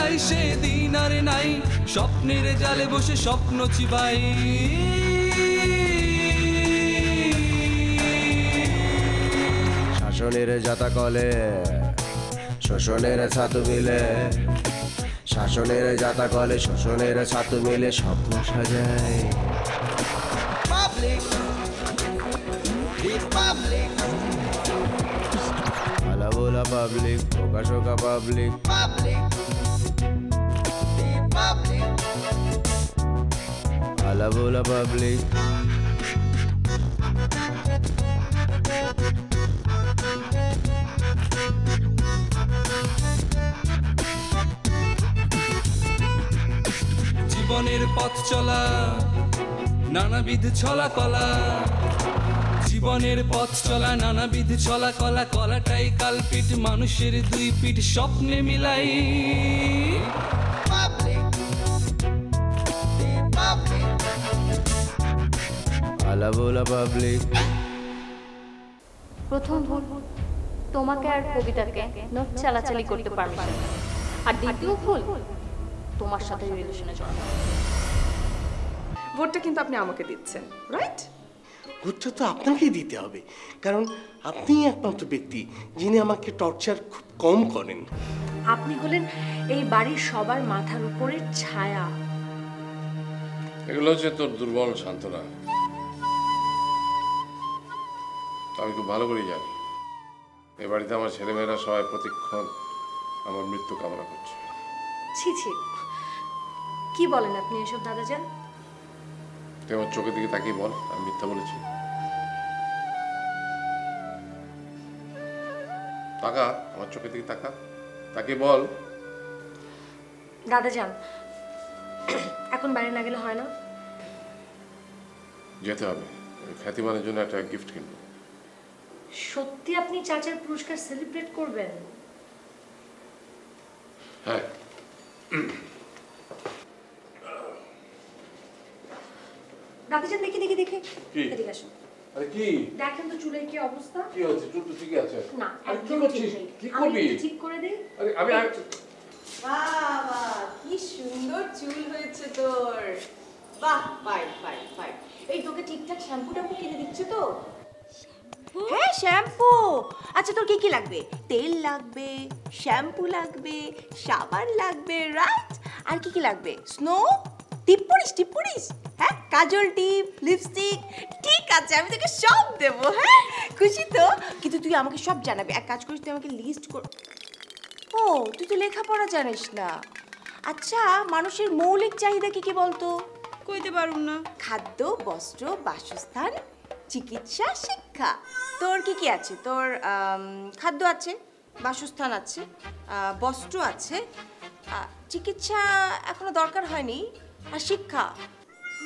মিলাই সেদিন আর নাই, স্বপ্নের জালে বসে স্বপ্ন চিবাই। শাসনের জাতা কলে শোষণের ছাতু মিলে, শাসনের জাতা কলে শোষণের ছাতু মিলে স্বপ্ন সাজায়। আলা বোলা পাবলিক, প্রকাশকা পাবলিক, আলা বোলা পাবলিক। জীবনের পথ চলা নানাবিধ ছলা কলা, জীবনের পথ চলা নানাবিধ ছলা কলা, কলাটাই কালপিট মানুষের দুই পিঠ স্বপ্নে মিলাই। আলা বোলা পাবলিক। প্রথম ভুল তোমাকে আর কবিতাকে নোট চালাচালি করতে পারবে না, আর দ্বিতীয় ভুল তোমার সাথে রিলেশনে জড়ানো। ভোটটা কিন্তু আপনি আমাকে দিচ্ছেন, রাইট? ভোটটা তো আপনাকেই দিতে হবে, কারণ আপনিই একমাত্র ব্যক্তি যিনি আমাকে টর্চার খুব কম করেন। আপনি হলেন এই বাড়ির সবার মাথার উপরের ছায়া। এগুলো হচ্ছে তোর দুর্বল সান্ত্বনা। আমি খুব ভালো করেই জানি এ বাড়িতে আমার ছেলেমেয়েরা সবাই প্রতিক্ষণ আমার মৃত্যু কামনা করছে। ছি ছি, কি বলেন আপনি এসব দাদাজান? তুই আমার চোখের দিকে তাকিয়ে বল আমি মিথ্যা বলেছি? তাকা, আমার চোখের দিকে তাকা, তাকিয়ে বল। দাদাজান, এখন বাইরে না গেলে হয় না? যেতে হবে, খ্যাতিমানের জন্য একটা গিফট কিনবো। সত্যি আপনি চাচার পুরস্কার সেলিব্রেট করবেন? হ্যাঁ। দাদাজান দেখি দেখি দেখি, এদিকে আসুন। আরে কি দেখেন তো চুলের কি অবস্থা? কি হচ্ছে? চুল তো ঠিকই আছে। না, আরে কি একদম করছিস? ঠিক নেই। কি আমি করবি? একটু ঠিক করে দেই। আরে আমি বাবা, কি সুন্দর চুল হয়েছে তোর। বাহ, ফাইন ফাইন ফাইন। এই তোকে ঠিকঠাক শ্যাম্পু ট্যাম্পু কিনে দিচ্ছে তো? হ্যাঁ, শ্যাম্পু। আচ্ছা, তোর কি কি লাগবে? তেল লাগবে, শ্যাম্পু লাগবে, সাবান লাগবে, রাইট? আর কি কি লাগবে? স্নো? টিপ পরিস? টিপ পরিস? হ্যাঁ, কাজল টিপ, লিপস্টিক। ঠিক আছে, আমি তোকে সব দেবো। হ্যাঁ, খুশি তো? কিন্তু তুই আমাকে সব জানাবি। এক কাজ করিস, তুই আমাকে লিস্ট কর। ও, তুই তো লেখাপড়া জানিস না। আচ্ছা, মানুষের মৌলিক চাহিদা কি কি বলতো? কইতে পারুম না। খাদ্য, বস্ত্র, বাসস্থান, চিকিৎসা, শিক্ষা। তোর কি কি আছে? তোর খাদ্য আছে, বাসস্থান আছে, বস্ত্র আছে, চিকিৎসা এখনো দরকার হয়নি, আর শিক্ষা।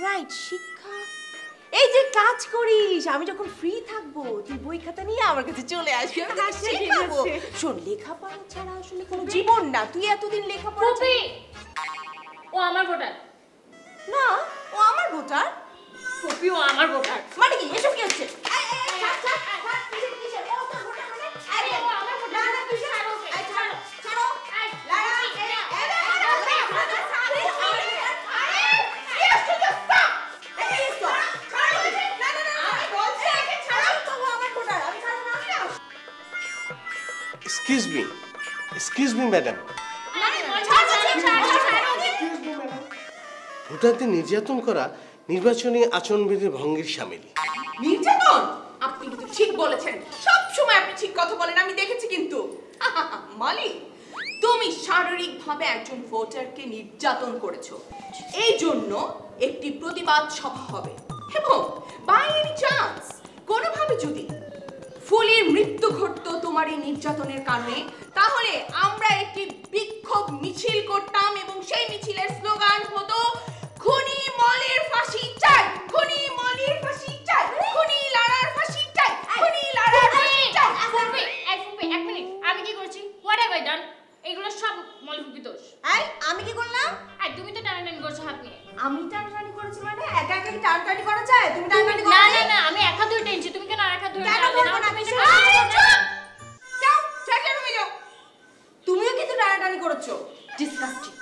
রাইট, শিক্ষা। এই যে কাজ করিস, আমি যখন ফ্রি থাকবো তুই বই খাতা নিয়ে আমার কাছে চলে আসবি, আমি তোকে শেখাবো। শোন, লেখাপড়া ছাড়া আসলে কোনো জীবন না। তুই এতদিন লেখাপড়া ও আমার ভোটার না, ও আমার ভোটার। ফুপি, ও আমার ভোটার। মানে কি? এসব কি হচ্ছে? Excuse me madam. ভোটারদের নির্যাতন করা নির্বাচনী আচরণবিধির ভঙ্গের শামিল। নির্যাতন? আপনি কিন্তু ঠিক বলেছেন, সব সময় আপনি ঠিক কথা বলেন, আমি দেখেছি। কিন্তু মালিক, তুমি শারীরিকভাবে একজন ভোটারকে নির্যাতন করেছো, এই জন্য একটি প্রতিবাদ সভা হবে, এবং বাই এনি চান্স কোনোভাবে যদি ফুলির মৃত্যু ঘটতো তোমার এই নির্যাতনের কারণে, তাহলে আমরা একটি বিক্ষোভ মিছিল করতাম এবং সেই মিছিলের স্লোগান হতো খুনি মলের ফাঁসি চাই, খুনি মলের ফাঁসি চাই, খুনি লারার ফাঁসি চাই, খুনি লারার ফাঁসি চাই। এক মিনিট, আমি কি করছি? What have I done? এগুলো সব মলফুপি দোষ। এই, আমি কি করলাম? আর তুমি তো টানাটানি করছো হাত নিয়ে। আমি টানাটানি করেছি মানে? একা একা কি টানাটানি করা যায়? তুমি টানাটানি করো? না না না, আমি এক হাত ধরে টেনছি, তুমি কেন আর এক হাত ধরে কেন টানলে করবো না? না? তুমি তুমি তো- আরে চুপ! যাও, চাচার রুমে যাও। তুমিও কিন্তু টানাটানি করেছো। ডিসকাস্টিং।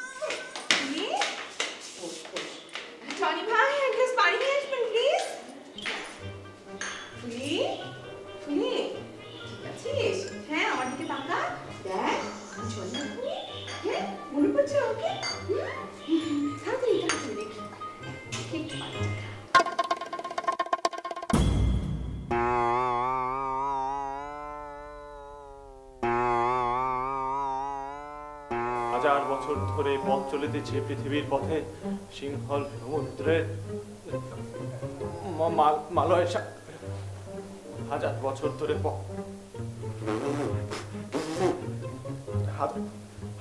বছর ধরে পথ চলিতেছি পৃথিবীর পথে সিংহল সমুদ্রে মালয় হাজার বছর ধরে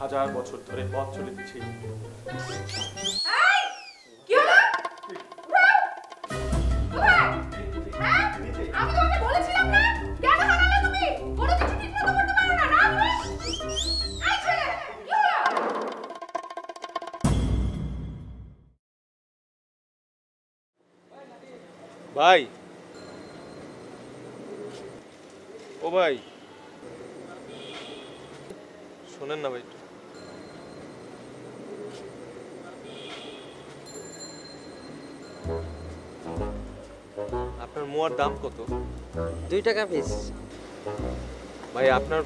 হাজার বছর ধরে পথ চলিতেছি। আমি তোমাকে বলেছিলাম না, কেন হারালে তুমি? কোনো কিছু ঠিক মতো করতে পারো না, না তুমি? এই ছেলে, কি হলো? ভাই, ও ভাই, শোনেন না ভাই। আপনার মোয়ার দাম কত? 2 টাকা পিস। ভাই আপনার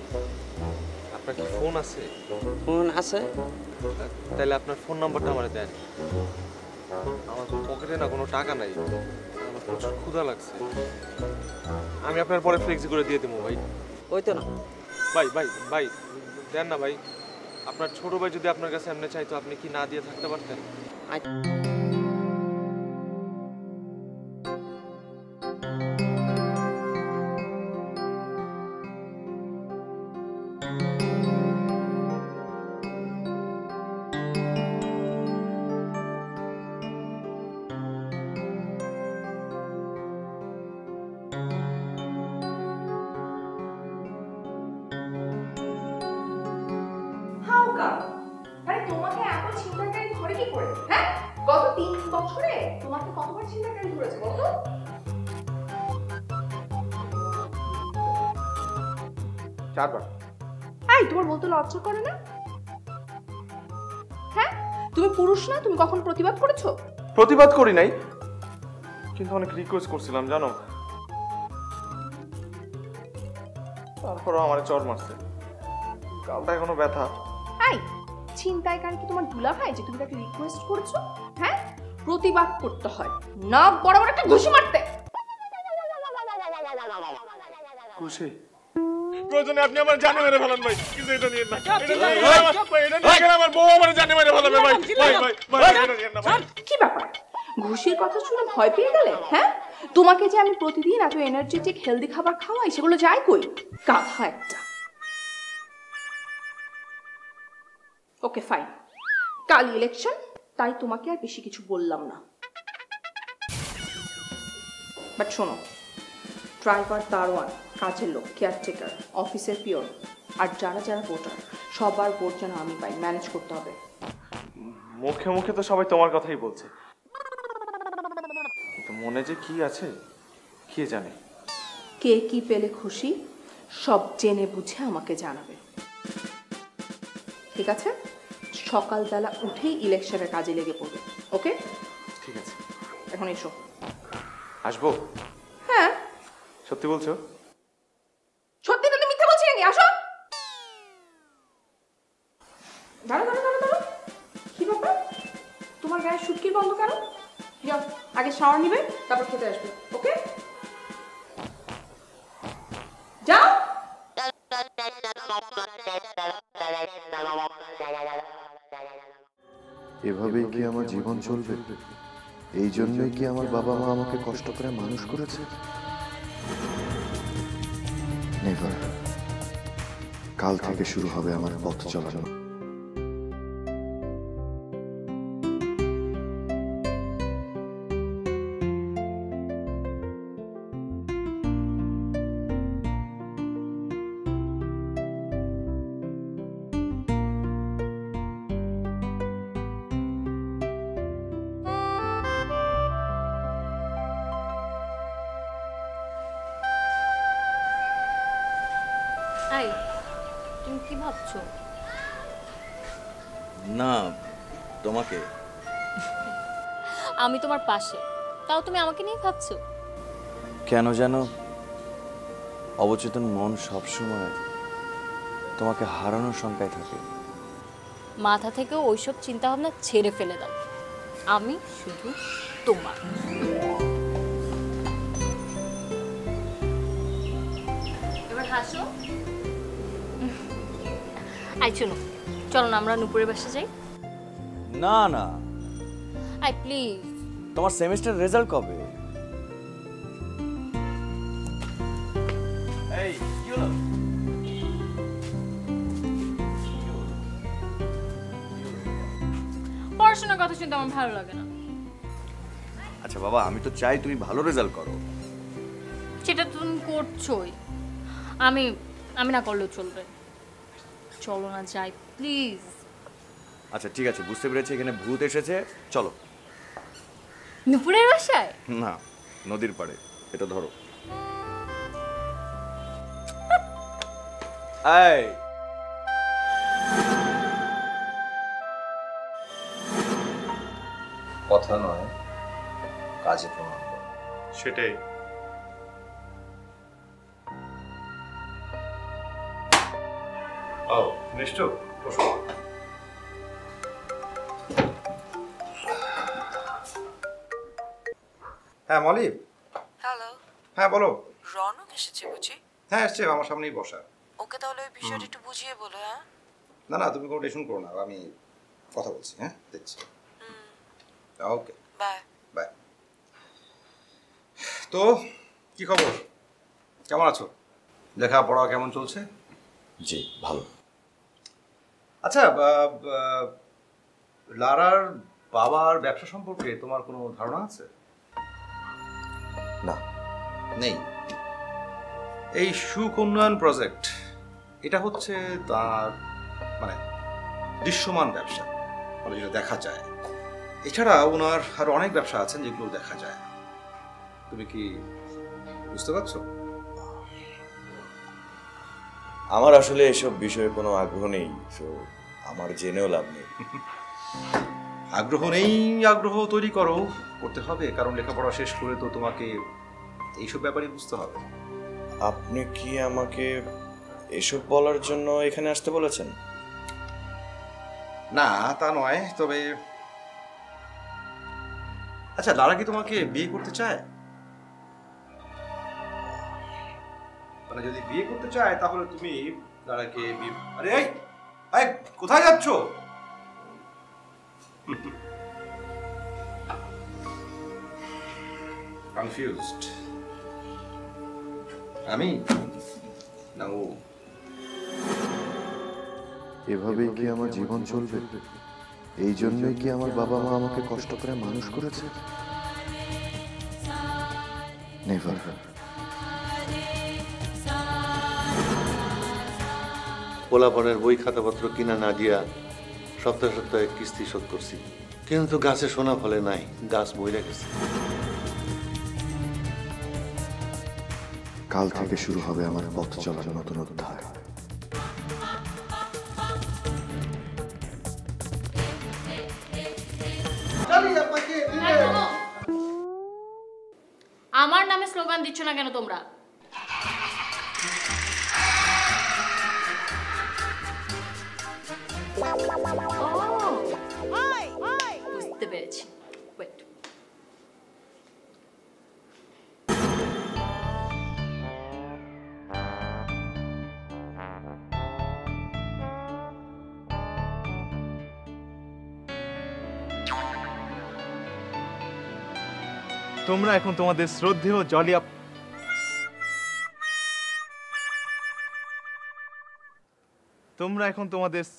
কি ফোন আছে? ফোন আছে। তাহলে আপনার ফোন নাম্বারটা আমারে দেন। আমার পকেটে না কোনো টাকা নাই, আমার প্রচুর ক্ষুধা লাগছে। আমি আপনার পরে ফ্লেক্সি করে দিয়ে দেবো ভাই। ওই তো না ভাই ভাই ভাই দেন না ভাই। আপনার ছোট ভাই যদি আপনার কাছে এমনি চাইতো, আপনি কি না দিয়ে থাকতে পারতেন? তোমাকে এত চিন্তাকারী ধরে কি করে? হ্যাঁ, গত 3 বছরে তোমাকে কতবার চিন্তাকারী ধরেছে বলো? 4 বার। এই তোমার বলতে লজ্জা করে না? হ্যাঁ, তুমি পুরুষ না? তুমি কখন প্রতিবাদ করেছো? প্রতিবাদ করি নাই, কিন্তু অনেক রিকোয়েস্ট করছিলাম জানো। তারপরও আমার চড় মারছে, গালটা এখনো ব্যথা। এই চিন্তাকারী কি তোমার দুলা ভাই যে তুমি তাকে রিকোয়েস্ট করেছো? হ্যাঁ, প্রতিবাদ করতে হয় না, বড় একটা ঘুষি মারতে। খুশি প্রয়োজনে আপনি আমার জানে মেরে ফেলান ভাই, কিন্তু এটা নিয়ে না। এটা নিয়ে আমার বউ আমার জানে মেরে ফেলাবে ভাই। ভাই ভাই ভাই এটা নিয়ে না ভাই। কি ব্যাপার, ঘুষির কথা শুনে ভয় পেয়ে গেলে? হ্যাঁ, তোমাকে যে আমি প্রতিদিন এত এনার্জেটিক হেলদি খাবার খাওয়াই, সেগুলো যায় কই? গাধা একটা। ওকে ফাইন, কাল ইলেকশন, তাই তোমাকে আর বেশি কিছু বললাম না। বাট শোনো, ড্রাইভার, দারোয়ান, কাজের লোক, কেয়ারটেকার, অফিসের পিওন আর যারা যারা ভোটার, সবার ভোট যেন আমি পাই, ম্যানেজ করতে হবে। মুখে মুখে তো সবাই তোমার কথাই বলছে, কিন্তু মনে যে কি আছে কে জানে। কে কি পেলে খুশি সব জেনে বুঝে আমাকে জানাবে, ঠিক আছে? সকালবেলা উঠেই ইলেকশনের কাজে লেগে পড়বে, ওকে? ঠিক আছে, এখন এসো। আসবো? হ্যাঁ। সত্যি বলছো? সত্যি তো, মিথ্যা বলছি নাকি? আসো। দাঁড়ো দাঁড়ো দাঁড়ো দাঁড়ো, কি ব্যাপার? তোমার গায়ে শুটকির গন্ধ কেন? যাও আগে শাওয়ার নিবে, তারপর খেতে আসবে, ওকে? যাও। এভাবেই কি আমার জীবন চলবে? এই জন্যই কি আমার বাবা মা আমাকে কষ্ট করে মানুষ করেছে? নেভার। কাল থেকে শুরু হবে আমার পথ চলানো। তুমি কি ভাবছো? না, তোমাকে। আমি তোমার পাশে, তাও তুমি আমাকে নিয়ে ভাবছো কেন জানো? অবচেতন মন সবসময় তোমাকে হারানোর শঙ্কায় থাকে। মাথা থেকে ওইসব চিন্তা ভাবনা ছেড়ে ফেলে দাও, আমি শুধু তোমার। এবার হাসো। আই শোনো, চলো না আমরা নুপুরের বাসায় যাই। না না, আই প্লিজ। তোমার সেমিস্টার রেজাল্ট কবে? এই কি হলো? পড়াশোনার কথা শুনতে আমার ভালো লাগে না। আচ্ছা বাবা, আমি তো চাই তুমি ভালো রেজাল্ট করো। সেটা তো তুমি করছোই। আমি আমি না করলেও চলবে। চলো না যাই প্লিজ। আচ্ছা ঠিক আছে, বুঝতে পেরেছি এখানে ভূত এসেছে, চলো। নুপুরের বাসায় না, নদীর পাড়ে। এটা ধরো। এই কথা নয়, কাজে প্রমাণ করো। সেটাই। ও নিশ্চয়, বসো। হ্যাঁ মলি। হ্যালো। হ্যাঁ বলো। রনক এসেছে বুঝি? হ্যাঁ এসছে, আমার সামনেই বসা। ওকে তাহলে ওই বিষয়টা একটু বুঝিয়ে বলো। হ্যাঁ না না, তুমি কোনো টেনশন করো না, আমি কথা বলছি। হ্যাঁ দেখছি। Okay bye bye. তো কি খবর, কেমন আছো? লেখাপড়া কেমন চলছে? জি ভালো। আচ্ছা, লারার বাবার ব্যবসা সম্পর্কে তোমার কোনো ধারণা আছে? না, নেই। এই সুখ উন্নয়ন প্রজেক্ট, এটা হচ্ছে তার মানে দৃশ্যমান ব্যবসা, মানে যেটা দেখা যায়। এছাড়া ওনার আরো অনেক ব্যবসা আছেন যেগুলো দেখা যায়। তুমি কি বুঝতে পারছো? আমার আসলে এসব বিষয়ে কোনো আগ্রহ নেই, তো আমার জেনেও লাভ নেই। আগ্রহ নেই, আগ্রহ তৈরি করো, করতে হবে, কারণ লেখাপড়া শেষ করে তো তোমাকে এইসব ব্যাপারে বুঝতে হবে। আপনি কি আমাকে এসব বলার জন্য এখানে আসতে বলেছেন? না তা নয়, তবে আচ্ছা, লারা কি তোমাকে বিয়ে করতে চায়? মানে যদি বিয়ে করতে চায় তাহলে তুমি লারাকে বিয়ে... আরে এই কোথায় যাচ্ছ? কনফিউজড। আমি না ও? এভাবেই কি আমার জীবন চলবে? এই জন্যই কি আমার বাবা মা আমাকে কষ্ট করে মানুষ করেছে? নেভার। পোলাপনের বই খাতাপত্র কিনা না দিয়া সপ্তাহে সপ্তাহে কিস্তি শোধ করছি, কিন্তু গাছে সোনা ফলে নাই, গাছ মইরা গেছে। কাল থেকে শুরু হবে আমার পথ চলার নতুন অধ্যায়। আমার নামে স্লোগান দিচ্ছ না কেন তোমরা? বুঝতে পেরেছি। ওয়েট। তোমরা এখন তোমাদের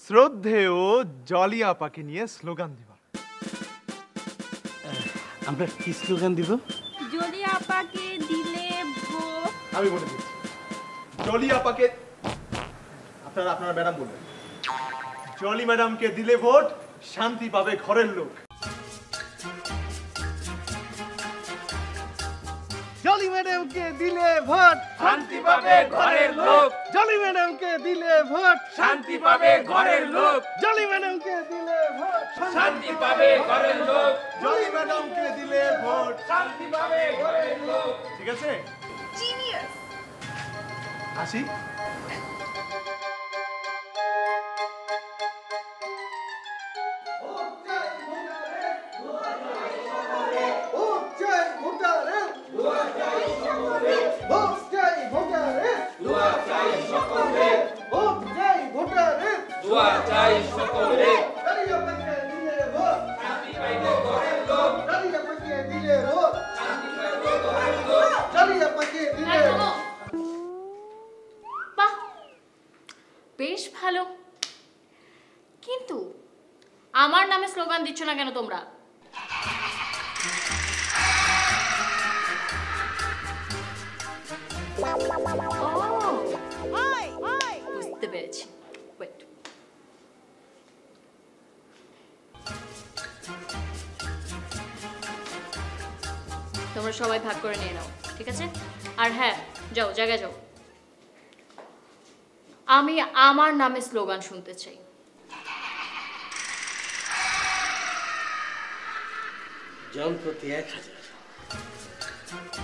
শ্রদ্ধেয় জলি আপাকে নিয়ে স্লোগান দিবা। আমরা কি স্লোগান দিব? জলি আপাকে দিলে ভোট। আমি বলে দিচ্ছি, জলি আপাকে আপনারা ম্যাডাম বলবেন, জলি ম্যাডামকে দিলে ভোট, শান্তি পাবে ঘরের লোক। জলি ম্যাডামকে দিলে ভোট, শান্তি পাবে ঘরের লোক। জলি ম্যাডামকে দিলে ভোট, শান্তি পাবে ঘরের লোক। জলি ম্যাডামকে দিলে ভোট, শান্তি পাবে ঘরের লোক। জলি ম্যাডামকে দিলে ভোট, শান্তি পাবে ঘরের লোক। ঠিক আছে, জিনিয়াস। আসি। দোয়া চাই সকলের। হ্যালো, কিন্তু আমার নামে স্লোগান দিচ্ছ না কেন তোমরা? বুঝতে পেরেছি। ওয়েট, তোমরা সবাই ভাগ করে নিয়ে নাও, ঠিক আছে? আর হ্যাঁ, যাও জায়গায় যাও। আমি আমার নামে স্লোগান শুনতে চাই। জন প্রতি 1000।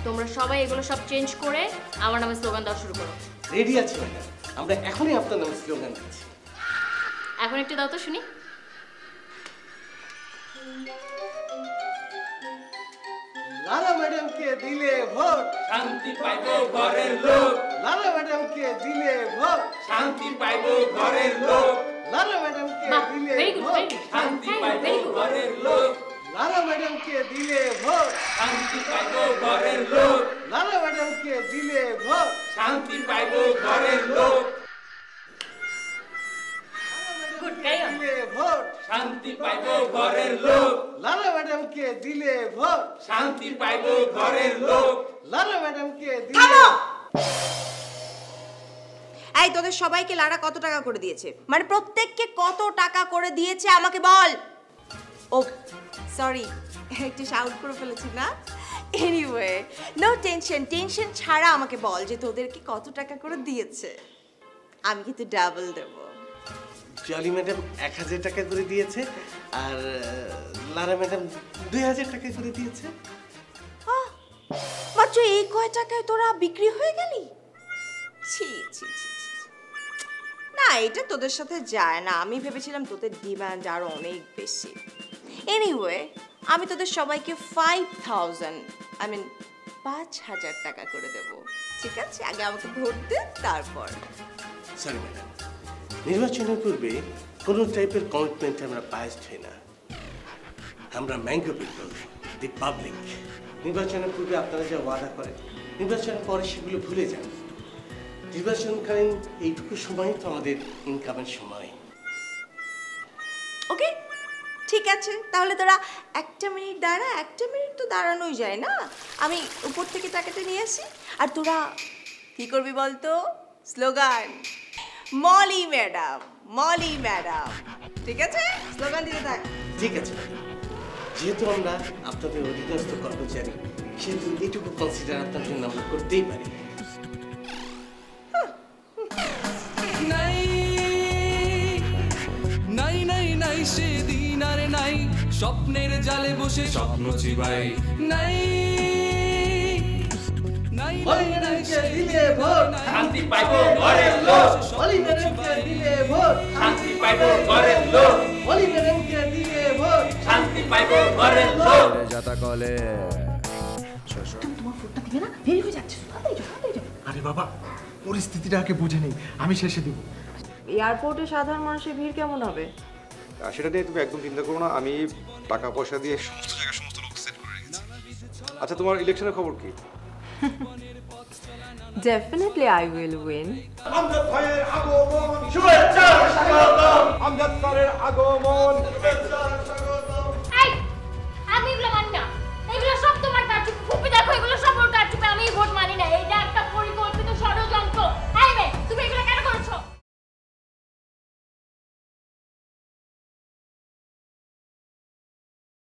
তোমরা সবাই এগুলো সব চেঞ্জ করে আমার নামে স্লোগান দেওয়া শুরু করো। রেডি আছে ম্যাডাম, আমরা এখনই আপনার নামে স্লোগান দিচ্ছি। এখন একটু দাও তো শুনি। লালা ম্যাডামকে দিলে ভোট, শান্তি পাইবো ঘরের লোক। লালা ম্যাডামকে দিলে ভোট, শান্তি পাইবো ঘরের লোক। লালা ম্যাডামকে দিলে ভোট, শান্তি পাইবো ঘরের লোক। লালা ম্যাডামকে দিলে ভোট, শান্তি পাইবো ঘরের লোক। লালা ম্যাডামকে দিলে ভোট, শান্তি পাইবো ঘরের লোক। দিলে ভোট, শান্তি পাইবো ঘরের লোক। লালা ম্যাডামকে দিলে ভোট, শান্তি পাইবো ঘরের লোক। লালা ম্যাডামকে দিলে। থামো! এই তোদের সবাইকে লারা কত টাকা করে দিয়েছে? মানে প্রত্যেককে কত টাকা করে দিয়েছে আমাকে বল। ও সরি, একটু শাউট করে ফেলেছি না? এনিওয়ে, নো টেনশন, টেনশন ছাড়া আমাকে বল যে তোদেরকে কত টাকা করে দিয়েছে। আমি কিন্তু ডাবল দেবো। জলি ম্যাডাম 1000 টাকা করে দিয়েছে, আর লারা ম্যাডাম 2000 টাকা করে দিয়েছে। মাত্র এই কয় টাকায় তোরা বিক্রি হয়ে গেলি? ছি ছি ছি ছি। না, এটা তোদের সাথে যায় না। আমি ভেবেছিলাম তোদের ডিমান্ড আরো অনেক বেশি। এনিওয়ে, আমি তোদের সবাইকে 5000 5000 টাকা করে দেব, ঠিক আছে? আগে আমাকে ভোট দে, তারপর। সরি ম্যাডাম, নির্বাচনের পূর্বে কোনো টাইপের কমিটমেন্টে আমরা বায়াসড হই না। আমরা ম্যাঙ্গো পিপল, দি পাবলিক। নির্বাচনের পূর্বে আপনারা যা ওয়াদা করেন, নির্বাচনের পরে সেগুলো ভুলে যান। নির্বাচনকালীন এইটুকু সময় তো আমাদের ইনকামের সময়। ওকে, ঠিক আছে, তাহলে তোরা 1 মিনিট দাঁড়া। 1 মিনিট তো দাঁড়ানোই যায় না। আমি উপর থেকে টাকাটা নিয়ে আসি, আর তোরা কি করবি বলতো? Slogan Moli madam, Moli madam, ঠিক আছে? স্লোগান দিতে থাক। ঠিক আছে ম্যাডাম, যেহেতু আমরা আপনাদের অধীনস্থ কর্মচারী, সেহেতু এইটুকু কনসিডার আপনার জন্য আমরা করতেই পারি। নাই নাই নাই নাই সেদিন আর নাই, স্বপ্নের জালে বসে স্বপ্ন চিবাই। নাই নাই নাই দিলে ভোট, শান্তি পাইবো ঘরের লোক। মলি ম্যাডামকে দিলে ভোট, শান্তি পাইবো ঘরের লোক। মলি ম্যাডামকে দিলে ভোট, শান্তি পাইবো ঘরের লোক। যাতা কলে তোমার ফোনটা দিবে না? দেরি হয়ে যাচ্ছে। আরে বাবা, পরিস্থিতিটা আগে বুঝে নেই, আমি শেষে দিব। এয়ারপোর্টে সাধারণ মানুষের ভিড় কেমন হবে? সেটা নিয়ে তুমি একদম চিন্তা করো না, আমি টাকা পয়সা দিয়ে সমস্ত জায়গায় সমস্ত লোক সেট করে রেখেছি। আচ্ছা, তোমার ইলেকশনের খবর কি? Definitely I will win. Amjad ভাইয়ের আগমন, শুভেচ্ছা স্বাগতম। আমজাদ স্যারের আগমন, শুভেচ্ছা